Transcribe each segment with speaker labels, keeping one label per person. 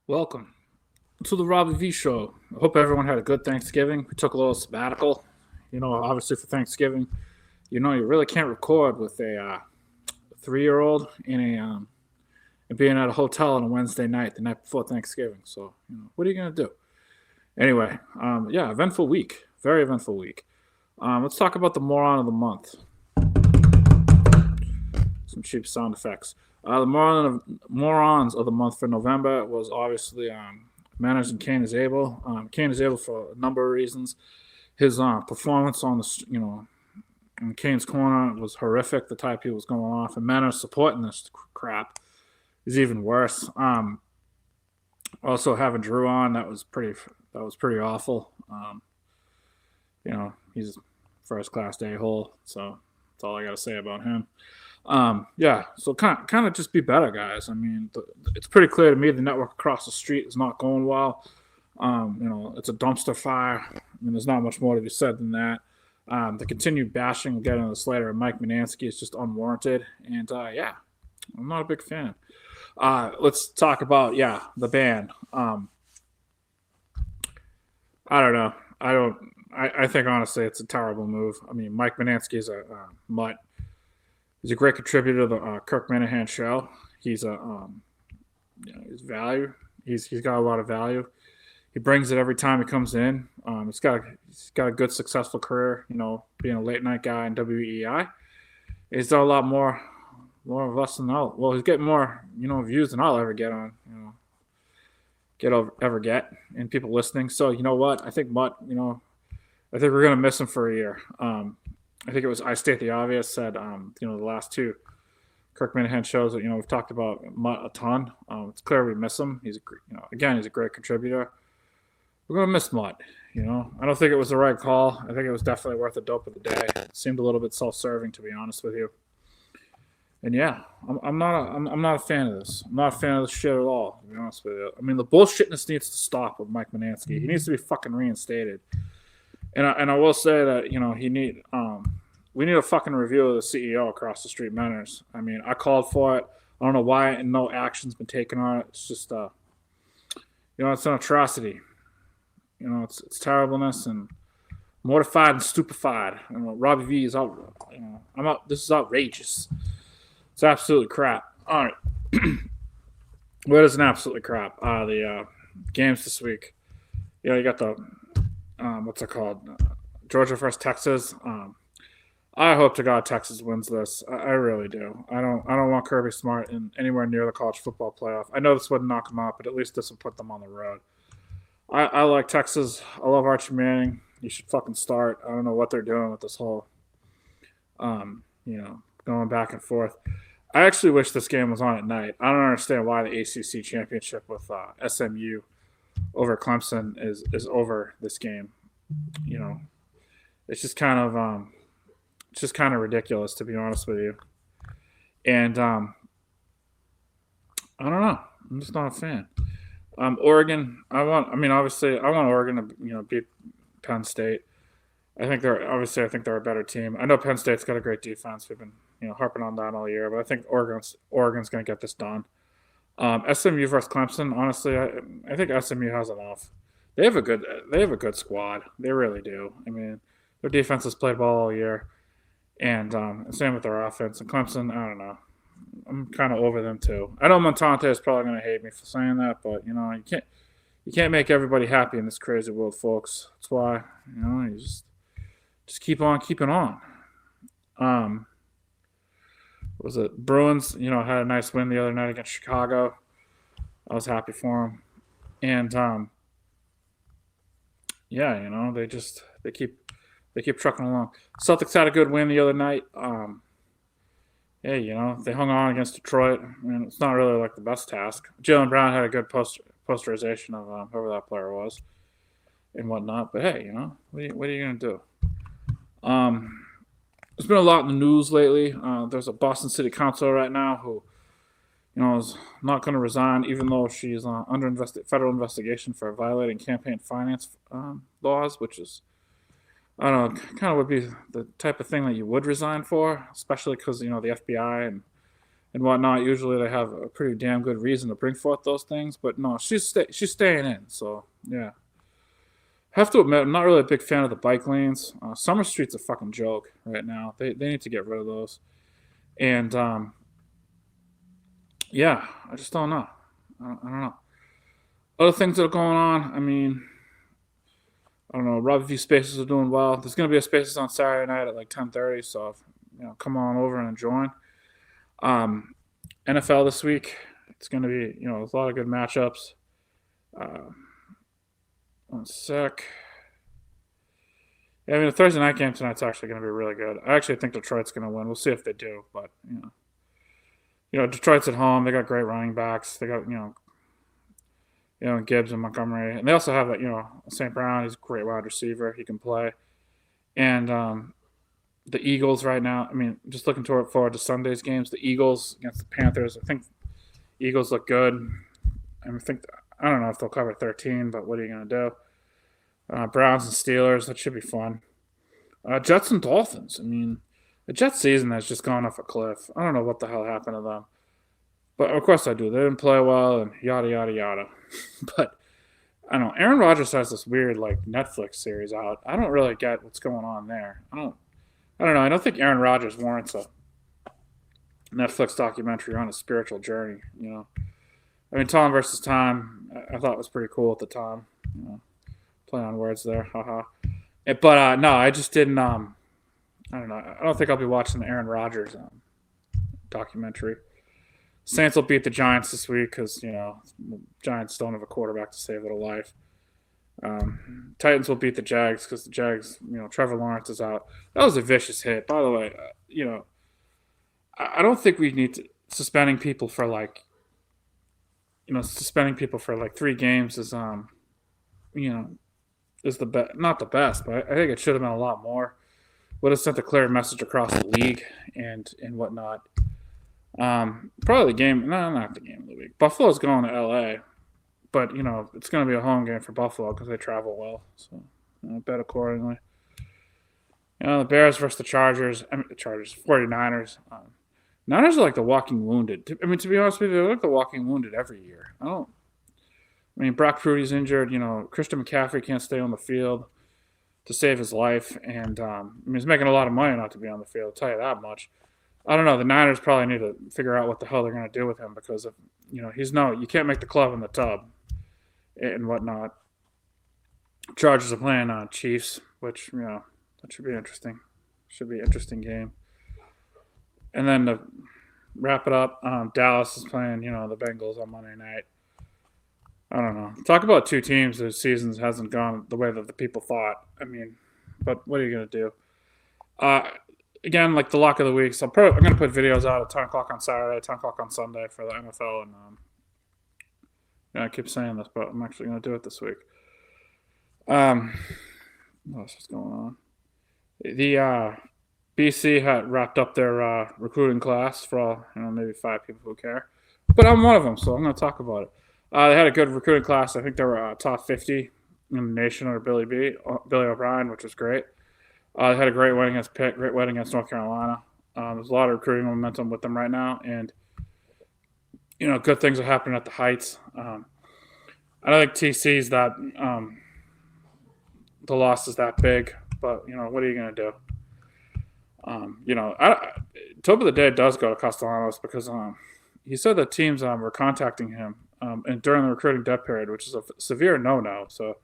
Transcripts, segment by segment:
Speaker 1: Welcome to the Robbie V Show. I hope everyone had a good Thanksgiving. We took a little sabbatical. Obviously for Thanksgiving, you really can't record with a 3-year-old and being at a hotel on a Wednesday night, the night before Thanksgiving. So, what are you gonna do? Anyway, yeah, eventful week, very eventful week. Let's talk about the moron of the month. Some cheap sound effects. Morons of the month for November was obviously Manners and Kane is able. Kane is able for a number of reasons. His performance on in Kane's corner was horrific. The type he was going off, and Manners supporting this crap is even worse. Also having Drew on that was pretty awful. He's a first class a hole, so that's all I got to say about him. Yeah, so kind of just be better, guys. I mean, it's pretty clear to me the network across the street is not going well. It's a dumpster fire. I mean, there's not much more to be said than that. The continued bashing we'll get into this later of Mike Manansky is just unwarranted, and yeah, I'm not a big fan. Let's talk about the band. I don't know. I think honestly it's a terrible move. I mean, Mike Manansky is a mutt. He's a great contributor to the Kirk Minahan show. He's his value. He's got a lot of value. He brings it every time he comes in. He's got a good successful career. Being a late night guy in WEI. He's done a lot more of us than I'll. Well, he's getting more views than I'll ever get on ever get, and people listening. So you know what? I think Mutt. I think we're gonna miss him for a year. I think it was I State the Obvious said, the last two Kirk Minahan shows that we've talked about Mutt a ton. It's clear we miss him. He's a great contributor. We're gonna miss Mutt. I don't think it was the right call. I think it was definitely worth a dope of the day. It seemed a little bit self-serving, to be honest with you. And yeah, I'm not a fan of this. I'm not a fan of this shit at all. To be honest with you, I mean the bullshitness needs to stop with Mike Manansky. He needs to be fucking reinstated. And I will say that we need a fucking review of the CEO across the street, Manners. I mean, I called for it. I don't know why and no action's been taken on it. It's just it's an atrocity. It's terribleness and mortified and stupefied. Robbie V is out. I'm out. This is outrageous. It's absolutely crap. All right, what is an absolutely crap? The games this week. You got the what's it called? Georgia versus Texas. I hope to God Texas wins this. I really do. I don't want Kirby Smart in anywhere near the college football playoff. I know this wouldn't knock them out, but at least this will put them on the road. I like Texas. I love Archie Manning. You should fucking start. I don't know what they're doing with this whole, going back and forth. I actually wish this game was on at night. I don't understand why the ACC championship with SMU over Clemson is over this game. It's just kind of ridiculous, to be honest with you. And I don't know. I'm just not a fan. Oregon. Obviously, I want Oregon to beat Penn State. I think they're a better team. I know Penn State's got a great defense. We've been harping on that all year, but I think Oregon's going to get this done. SMU versus Clemson. Honestly, I think SMU has enough. They have a good squad. They really do. I mean, their defense has played well all year, and same with their offense. And Clemson, I don't know. I'm kind of over them too. I know Montante is probably going to hate me for saying that, but you can't make everybody happy in this crazy world, folks. That's why you just keep on keeping on. Was it Bruins? Had a nice win the other night against Chicago. I was happy for them, and they keep trucking along. Celtics had a good win the other night. They hung on against Detroit. I mean, it's not really like the best task. Jaylen Brown had a good posterization of whoever that player was and whatnot. But hey, what are you gonna do? There's been a lot in the news lately. There's a Boston City Council right now who, is not going to resign, even though she's under federal investigation for violating campaign finance laws, which is, I don't know, kind of would be the type of thing that you would resign for, especially because the FBI and and whatnot. Usually they have a pretty damn good reason to bring forth those things, but no, she's staying in. So yeah, have to admit I'm not really a big fan of the bike lanes. Summer Street's a fucking joke right now. They need to get rid of those. And yeah, I just don't know. I don't know. Other things that are going on. I mean, I don't know. Robbie V Spaces are doing well. There's gonna be a Spaces on Saturday night at like 10:30. So come on over and join. Um, NFL this week. It's gonna be there's a lot of good matchups. Uh, One sec. Yeah, I mean the Thursday night game tonight's actually gonna be really good. I actually think Detroit's gonna win. We'll see if they do, but Detroit's at home. They got great running backs. They got Gibbs and Montgomery, and they also have that St. Brown. He's a great wide receiver. He can play, and the Eagles right now. I mean, just looking forward to Sunday's games. The Eagles against the Panthers. I think Eagles look good. I don't know if they'll cover 13, but what are you gonna do? Browns and Steelers. That should be fun. Jets and Dolphins. I mean, the Jets season has just gone off a cliff. I don't know what the hell happened to them. But of course I do. They didn't play well and yada, yada, yada. But I don't know. Aaron Rodgers has this weird like Netflix series out. I don't really get what's going on there. I don't know. I don't think Aaron Rodgers warrants a Netflix documentary on his spiritual journey, I mean, Tom versus Time, I thought was pretty cool at the time. Play on words there. Haha. But no, I just didn't I don't know. I don't think I'll be watching the Aaron Rodgers documentary. Saints will beat the Giants this week because Giants don't have a quarterback to save their life. Titans will beat the Jags because the Jags, Trevor Lawrence is out. That was a vicious hit, by the way. I don't think we need to suspending people for like 3 games is is the best, not the best, but I think it should have been a lot more. Would have sent a clear message across the league and whatnot. Probably the game. No, not the game of the week. Buffalo's going to LA, but it's going to be a home game for Buffalo because they travel well. So bet accordingly. The Bears versus the Chargers. I mean the Chargers, 49ers. Niners are like the walking wounded. I mean, to be honest with you, they're like the walking wounded every year. I mean, Brock Purdy's injured. Christian McCaffrey can't stay on the field to save his life, and he's making a lot of money not to be on the field. I'll tell you that much. I don't know. The Niners probably need to figure out what the hell they're going to do with him because of you can't make the club in the tub and whatnot. Chargers are playing Chiefs, which that should be interesting. Should be an interesting game. And then to wrap it up, Dallas is playing the Bengals on Monday night. I don't know. Talk about 2 teams whose seasons hasn't gone the way that the people thought. I mean, but what are you going to do? Again, like the lock of the week. So I'm going to put videos out at 10 o'clock on Saturday, 10 o'clock on Sunday for the NFL. And I keep saying this, but I'm actually going to do it this week. What else is going on? The BC had wrapped up their recruiting class for all, maybe 5 people who care. But I'm one of them, so I'm going to talk about it. They had a good recruiting class. I think they were top 50 in the nation under Billy O'Brien, which was great. They had a great win against Pitt, great win against North Carolina. There's a lot of recruiting momentum with them right now, and good things are happening at the Heights. I don't think TC's that the loss is that big, but what are you going to do? Top of the day does go to Castellanos because he said that teams were contacting him and during the recruiting depth period, which is a severe no-no. So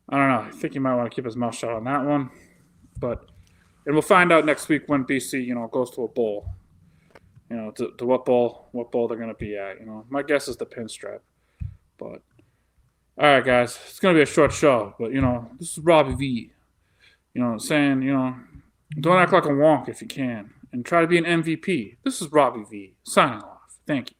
Speaker 1: I don't know. I think he might want to keep his mouth shut on that one. And we'll find out next week when BC goes to a bowl. To what bowl they're going to be at. My guess is the Pinstripe. But all right, guys, it's going to be a short show. But this is Robbie V. Saying don't act like a wonk if you can, and try to be an MVP. This is Robbie V signing off. Thank you.